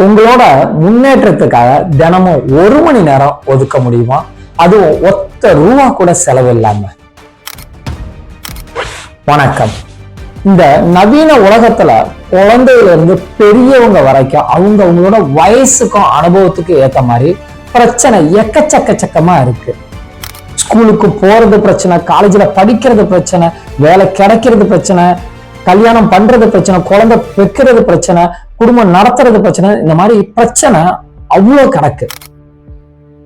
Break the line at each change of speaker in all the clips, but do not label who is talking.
உங்களோட முன்னேற்றத்துக்காக தினமும் 1 மணி நேரம் ஒதுக்க முடியுமா? அதுவும் ஒத்த ரூபா கூட செலவு இல்லாம. வணக்கம். இந்த நவீன உலகத்துல குழந்தையில இருந்து பெரியவங்க வரைக்கும் அவங்களோட வயசுக்கும் அனுபவத்துக்கும் ஏத்த மாதிரி பிரச்சனை எக்கச்சக்கமா இருக்கு. ஸ்கூலுக்கு போறது பிரச்சனை, காலேஜ்ல படிக்கிறது பிரச்சனை, வேலை கிடைக்கிறது பிரச்சனை, கல்யாணம் பண்றது பிரச்சனை, குழந்தை பெக்கிறது பிரச்சனை, குடும்பம் நடத்துறது பிரச்சனை. இந்த மாதிரி பிரச்சனை அவ்வளவு கிடக்கு.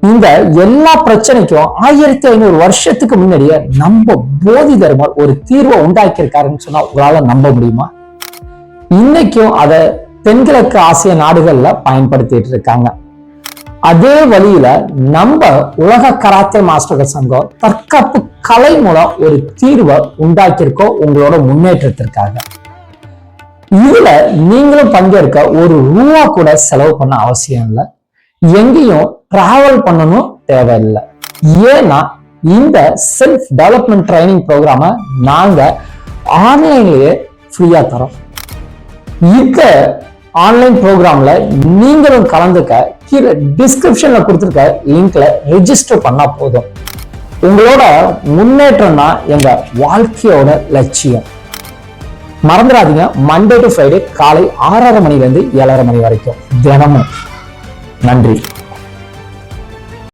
இந்த எல்லா பிரச்சனைக்கும் 1500 வருஷத்துக்கு முன்னாடியே நம்ம போதி தர்மர் ஒரு தீர்வை உண்டாக்கி இருக்காருன்னு சொன்னா உங்களால நம்ப முடியுமா? இன்னைக்கும் அதை தென்கிழக்கு ஆசிய நாடுகள்ல பயன்படுத்திட்டு இருக்காங்க. அதே வழியில நம்ம உலக கராத்தே மாஸ்டர்கள் சங்கம் தற்காப்பு கலை மூலம் ஒரு தீர்வை உண்டாக்கியிருக்கோம் உங்களோட முன்னேற்றத்திற்காக. இதுல நீங்களும் பங்கேற்க 1 ரூபா கூட செலவு பண்ண அவசியம் இல்லை. எங்கேயும் டிராவல் பண்ணணும் தேவையில்லை. ஏன்னா இந்த செல்ஃப் டெவலப்மெண்ட் ட்ரைனிங் ப்ரோக்ராம நாங்க ஆன்லைன்லயே ஃப்ரீயா தரோம். இந்த ஆன்லைன் ப்ரோக்ராம்ல நீங்களும் கலந்துக்க கீழே டிஸ்கிரிப்ஷன்ல கொடுத்திருக்க லிங்க்ல ரெஜிஸ்டர் பண்ணா போதும். உங்களோட முன்னேற்றம் தான் எங்க வாழ்க்கையோட லட்சியம். மறந்துடாதீங்க, மண்டே டு ஃப்ரைடே காலை 6:30 மணில இருந்து 7:30 மணி வரைக்கும் தினமும். நன்றி.